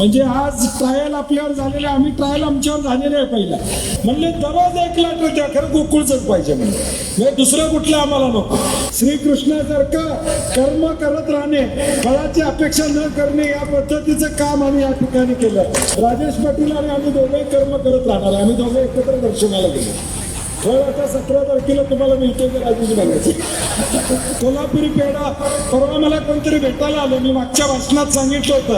म्हणजे आज ट्रायल आपल्यावर झालेले, आम्ही ट्रायल आमच्यावर झालेले आहे पहिला. म्हणले दररोज 1 लिटर द्या, खरं गोकुळचंच पाहिजे म्हणजे दुसरं कुठलं आम्हाला नको. श्रीकृष्णासारखं कर्म करत राहणे, फळाची अपेक्षा न करणे, या पद्धतीचं काम आम्ही या ठिकाणी केलं. राजेश पाटील आणि आम्ही दोघेही कर्म करत राहणार. आम्ही दोघे एकत्र दर्शनाला गेलो. फळ आता 17 तारखेला तुम्हाला मिळतोय का राजेश बघायचं. कोल्हापुरी पेढा परवा मला कोणतरी भेटायला आलं. मी मागच्या भाषणात सांगितलं होतं,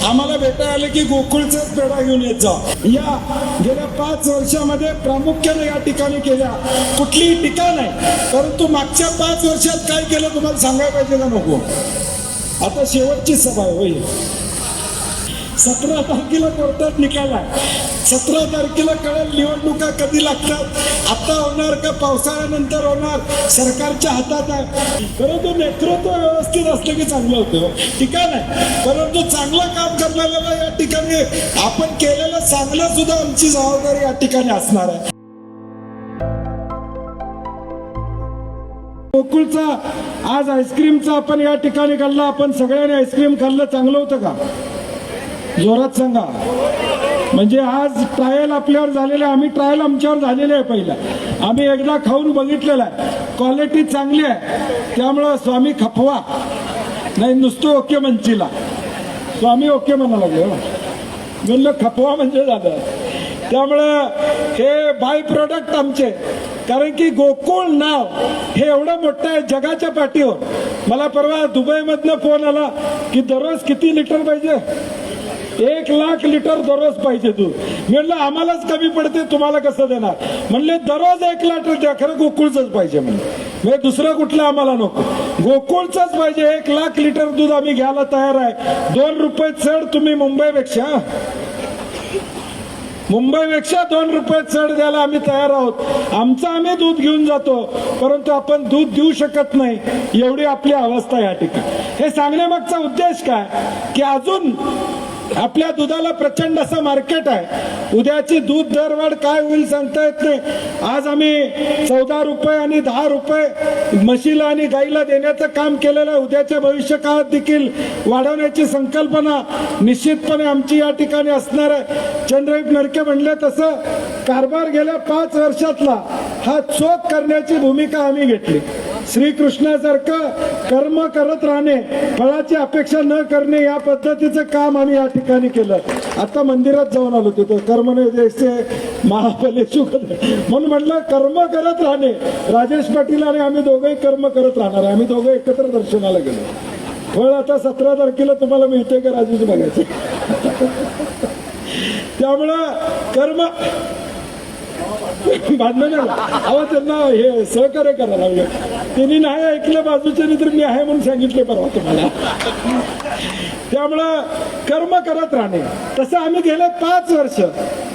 आम्हाला भेटायला आलं की गोकुळचाच पेढा घेऊन येत जा. या गेल्या 5 वर्षामध्ये प्रामुख्याने या ठिकाणी केल्या, कुठलीही टीका नाही, परंतु मागच्या 5 वर्षात काय केलं तुम्हाला सांगायला पाहिजे का नको. आता शेवटची सभा आहे होईल. 17 तारखेला कोर्टात निकाल आहे. 17 तारखेला कळेल निवडणुका कधी लागतात, आता होणार का पावसाळ्यानंतर होणार, सरकारच्या हातात आहे. परंतु नेतृत्व व्यवस्थित असलं की चांगलं होतं, टीका नाही. परंतु चांगलं काम करणाऱ्याला या ठिकाणी आपण केलेलं चांगलं सुद्धा आमची जबाबदारी या ठिकाणी असणार आहे. गोकुळचा आज आईस्क्रीमचा आपण या ठिकाणी खाल्ला. आपण सगळ्यांनी आईस्क्रीम खाल्लं, चांगलं होतं का? जोरात सांगा. म्हणजे आज ट्रायल आपल्यावर झालेले, आम्ही ट्रायल आमच्यावर झालेले आहे पहिला. आम्ही एकदा खाऊन बघितलेलं आहे, क्वालिटी चांगली आहे. त्यामुळं स्वामी खपवा नाही, नुसतं ओके म्हणशीला. स्वामी ओके म्हणा लागले, म्हणलं खपवा म्हणजे झालं. त्यामुळं हे बाय प्रोडक्ट आमचे, कारण की गोकुळ नाव हे एवढं मोठं आहे जगाच्या पाठीवर. मला परवा दुबईमधनं फोन आला की दररोज किती लिटर पाहिजे, 1 लाख लिटर दररोज पाहिजे दूध. मी म्हणलं आम्हालाच कमी पडते, तुम्हाला कसं देणार. म्हणले दररोज 1 लिटर द्या, खरं गोकुळचंच पाहिजे म्हणजे दुसरं कुठलं आम्हाला नको, गोकुळचंच पाहिजे. 1 लाख लिटर दूध आम्ही घ्यायला तयार आहे. 2 रुपये चढ तुम्ही मुंबईपेक्षा 2 रुपये चढ द्यायला आम्ही तयार आहोत. आमचं आम्ही दूध घेऊन जातो, परंतु आपण दूध देऊ शकत नाही, एवढी आपली अवस्था या ठिकाणी. हे सांगण्यामागचा उद्देश काय की अजून आपल्या दुधाला प्रचंड असं मार्केट आहे. उद्याची दूध दरवाढ काय होईल सांगता येत नाही. आज आम्ही 14 रुपये आणि 10 रुपये म्हशीला आणि गाईला देण्याचं काम केलेलं आहे. उद्याच्या भविष्य काळात देखील वाढवण्याची संकल्पना निश्चितपणे आमची या ठिकाणी असणार आहे. चंद्रदीप नरके म्हणले तसं कारभार गेल्या 5 वर्षातला हा चोख करण्याची भूमिका आम्ही घेतली. श्रीकृष्णासारखं कर्म करत राहणे, फळाची अपेक्षा न करणे, या पद्धतीचं काम आम्ही या ठिकाणी केलं. आता मंदिरात जाऊन आलो तिथं कर्मने जैसे महाफलेषु, म्हणून म्हटलं कर्म करत राहणे. राजेश पाटील आणि आम्ही दोघेही कर्म करत राहणार. आम्ही दोघे एकत्र दर्शनाला गेलो. फळ आता 17 तारखेला तुम्हाला मिळते का राजेश बघायचं. त्यामुळं कर्म भांडण अहो त्यांना हे सहकार्य करायला लागलं. त्यांनी नाही ऐकलं बाजूच्या, तर मी आहे म्हणून सांगितले परवा तुम्हाला. त्यामुळं कर्म करत राहणे. तसं आम्ही गेले 5 वर्ष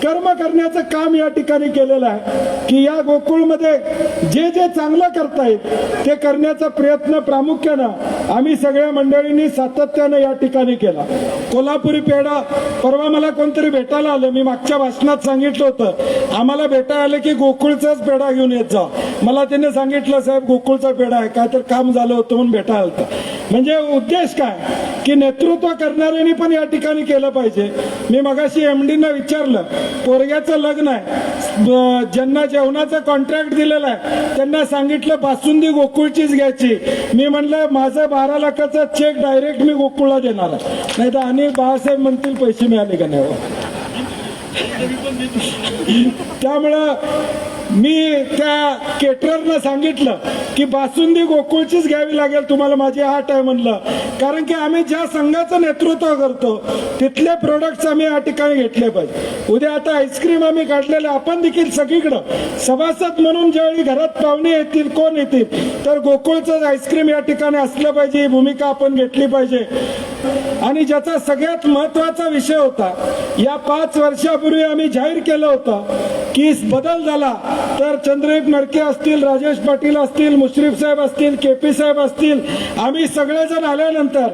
कर्म करण्याचं काम या ठिकाणी केलेलं आहे की या गोकुळमध्ये जे जे चांगलं करता येईल ते करण्याचा प्रयत्न प्रामुख्यानं आम्ही सगळ्या मंडळींनी सातत्यानं या ठिकाणी केला. कोल्हापुरी पेढा परवा मला कोणतरी भेटायला आलं. मी मागच्या भाषणात सांगितलं होतं, आम्हाला भेटायला आलं की गोकुळचाच पेढा घेऊन येत जा. मला त्याने सांगितलं साहेब गोकुळचा पेढा आहे, काय तर काम झालं होतं म्हणून भेटायला आलं. म्हणजे उद्देश काय की नेतृत्व करणाऱ्यांनी पण या ठिकाणी केलं पाहिजे. मी मगाशी MD-ना विचारलं, पोरग्याचं लग्न आहे, ज्यांना जेवणाचं कॉन्ट्रॅक्ट दिलेलं आहे त्यांना सांगितलं बासुंदी गोकुळचीच घ्यायची. मी म्हणलं माझं 12 लाखाचा चेक डायरेक्ट मी गोकुळला देणार आहे, नाही तर आणि बाळासाहेब म्हणतील पैसे मिळाले का नाही. त्यामुळं मी त्या केटररना सांगितलं की बासुंदी गोकुळचीच घ्यावी लागेल तुम्हाला, माझी आट आहे म्हणलं. कारण की आम्ही ज्या संघाचं नेतृत्व करतो तिथले प्रोडक्ट्स आम्ही या ठिकाणी घेतले पाहिजे. उद्या आता आईस्क्रीम आम्ही काढलेलं, आपण देखील सगळीकडं सभासद म्हणून ज्यावेळी घरात पाहुणे येतील, कोण येतील, तर गोकुळचं आईस्क्रीम या ठिकाणी असलं पाहिजे, ही भूमिका आपण घेतली पाहिजे. आणि ज्याचा सगळ्यात महत्वाचा विषय होता, या 5 वर्षापूर्वी आम्ही जाहीर केलं होतं की बदल झाला तर चंद्रदीप नरके असतील, राजेश पाटील असतील, मुश्रीफ साहेब असतील, KP साहेब असतील, आम्ही सगळेजण आल्यानंतर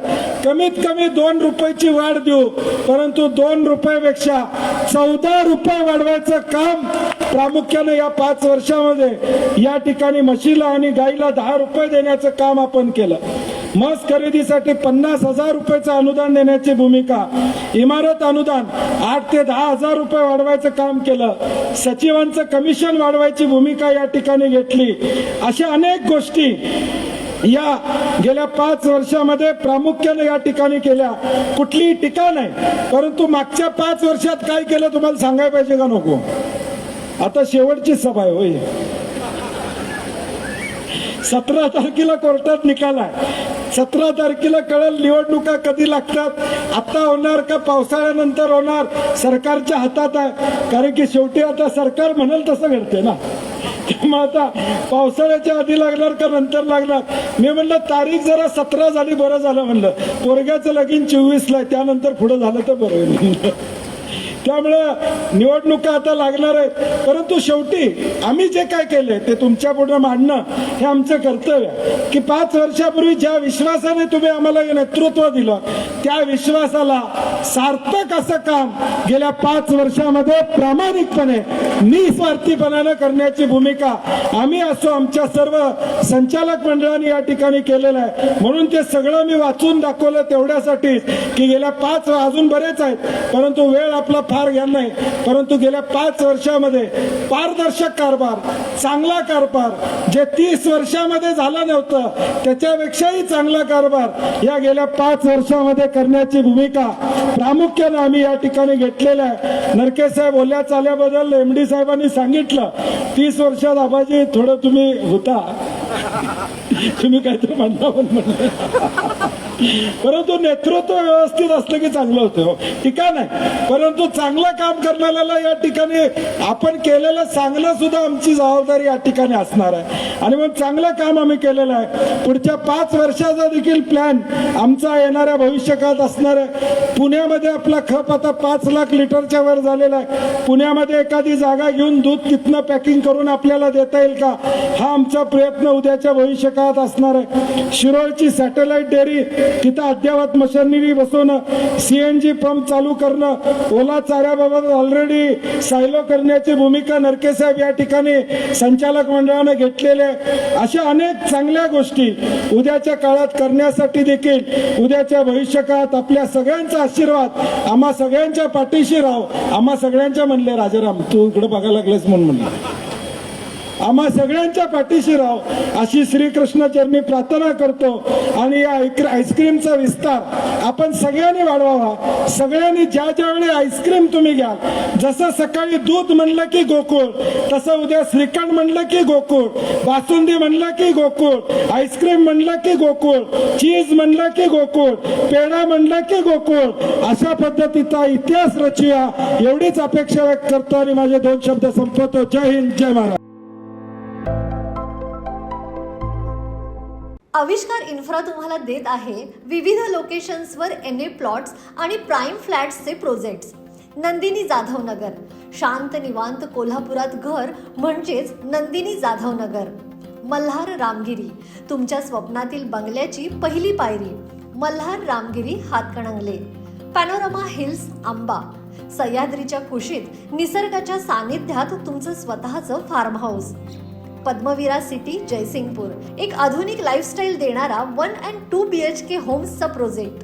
कमीत कमी 2 रुपयाची वाढ देऊ, परंतु 2 रुपयापेक्षा 14 रुपये वाढवायचं काम प्रामुख्याने या 5 वर्षामध्ये या ठिकाणी म्हशीला आणि गाईला 10 रुपये देण्याचं काम आपण केलं. म्हस खरेदीसाठी 50,000 रुपयाचं अनुदान देण्याची भूमिका, इमारत अनुदान 8 ते 10,000 रुपये वाढवायचं काम केलं, सचिवांचं कमिशन वाढवायची भूमिका या ठिकाणी घेतली. अशा अनेक गोष्टी या गेल्या 5 वर्षामध्ये प्रामुख्याने या ठिकाणी केल्या. कुठलीही टीका नाही, परंतु मागच्या 5 वर्षात काय केलं तुम्हाला सांगायला पाहिजे का नको? आता शेवटची सभा आहे होय. 17 तारखेला कोर्टात निकाल आहे. 17 तारखेला कळेल निवडणुका कधी लागतात, आता होणार का पावसाळ्यानंतर होणार, सरकारच्या हातात आहे. कारण की शेवटी आता सरकार म्हणाल तसं घडते ना. मग आता पावसाळ्याच्या आधी लागणार का नंतर लागणार? मी म्हणलं तारीख जरा 17 झाली बरं झालं म्हणलं. पोरग्याचं लगीन 24ला आहे, त्यानंतर पुढे झालं तर बरं होईल. त्यामुळं निवडणुका आता लागणार आहेत. परंतु शेवटी आम्ही जे काय केलंय ते तुमच्या पुढे मांडणं हे आमचं कर्तव्य आहे. की 5 वर्षापूर्वी ज्या विश्वासाने तुम्ही आम्हाला हे नेतृत्व दिलं, त्या विश्वासाला सार्थक असं काम गेल्या 5 वर्षामध्ये प्रामाणिकपणे निस्वार्थीपणानं करण्याची भूमिका आम्ही असो, आमच्या सर्व संचालक मंडळाने या ठिकाणी केलेलं आहे. म्हणून ते सगळं मी वाचून दाखवलं तेवढ्यासाठी की गेल्या 5 अजून बरेच आहेत, परंतु वेळ आपला फार घ्या नाही. परंतु गेल्या 5 वर्षामध्ये पारदर्शक कारभार, चांगला कारभार जे 30 वर्षामध्ये झालं नव्हतं त्याच्यापेक्षाही चांगला कारभार या गेल्या 5 वर्षामध्ये करण्याची भूमिका प्रामुख्याने आम्ही या ठिकाणी घेतलेल्या आहे. नरके साहेब बोलल्या चाल्याबद्दल MD साहेबांनी सांगितलं 30 वर्षात आबाजी थोडं तुम्ही होता, तुम्ही काहीतरी म्हणता पण म्हणलं, परंतु नेतृत्व व्यवस्थित असलं की चांगलं होतं. टीका नाही, परंतु चांगलं काम करणाऱ्याला या ठिकाणी आपण केलेलं सांगणं सुद्धा आमची जबाबदारी या ठिकाणी असणार आहे. आणि मग चांगलं काम आम्ही केलेलं आहे. पुढच्या 5 वर्षाचा देखील प्लॅन आमचा येणाऱ्या भविष्यकाळात असणार आहे. पुण्यामध्ये आपला खप आता 5 लाख लिटरच्या वर झालेला आहे. पुण्यामध्ये एखादी जागा घेऊन दूध तिथनं पॅकिंग करून आपल्याला देता येईल का, हा आमचा प्रयत्न उद्याच्या भविष्यकाळात असणार आहे. शिरोळची सॅटेलाइट डेअरी तिथं अद्ययावत मशिनरी बसवणं, CNG पंप चालू करणं, ओला चाऱ्याबाबत ऑलरेडी सायलो करण्याची भूमिका नरके साहेब या ठिकाणी संचालक मंडळाने घेतलेले. अशा अनेक चांगल्या गोष्टी उद्याच्या काळात करण्यासाठी देखील उद्याच्या भविष्यकाळात आपल्या सगळ्यांचा आशीर्वाद आम्हा सगळ्यांच्या पाठीशी राहो. आम्हा सगळ्यांच्या म्हणले राजाराम, तू इकडे बघायला लागलेस म्हणून म्हणलं, आम्हा सगळ्यांच्या पाठीशी राहो अशी श्रीकृष्ण चरणी प्रार्थना करतो. आणि या आईस्क्रीमचा विस्तार आपण सगळ्यांनी वाढवावा. सगळ्यांनी ज्या ज्यावेळी आईस्क्रीम तुम्ही घ्याल, जसं सकाळी दूध म्हणलं की गोकुळ, तसं उद्या श्रीखंड म्हणलं की गोकुळ, बासुंदी म्हणलं की गोकुळ, आईस्क्रीम म्हणलं की गोकुळ, चीज म्हणलं की गोकुळ, पेढा म्हणलं की गोकुळ, अशा पद्धतीचा इतिहास रचूया एवढीच अपेक्षा व्यक्त करतो आणि माझे 2 शब्द संपवतो. जय हिंद, जय महाराज. आविष्कार इन्फ्रा तुम्हाला देत आहे विविध लोकेशन्सवर NA प्लॉट्स आणि प्राईम फ्लॅट्सचे प्रोजेक्ट्स. नंदिनी जाधव नगर, शांत निवांत कोल्हापुरात घर म्हणजेच नंदिनी जाधव नगर. मल्हार रामगिरी, तुमच्या स्वप्नातील बंगल्याची पहिली पायरी. मल्हार रामगिरी हातकणंगले. पॅनोरमा हिल्स आंबा, सह्याद्रीच्या कुशीत निसर्गाच्या सानिध्यात तुमचं स्वतःचं farm house. Padmaveera city Jaysingpur, एक आधुनिक लाईफस्टाईल देणारा 1 and 2 BHK होम्सचा प्रोजेक्ट.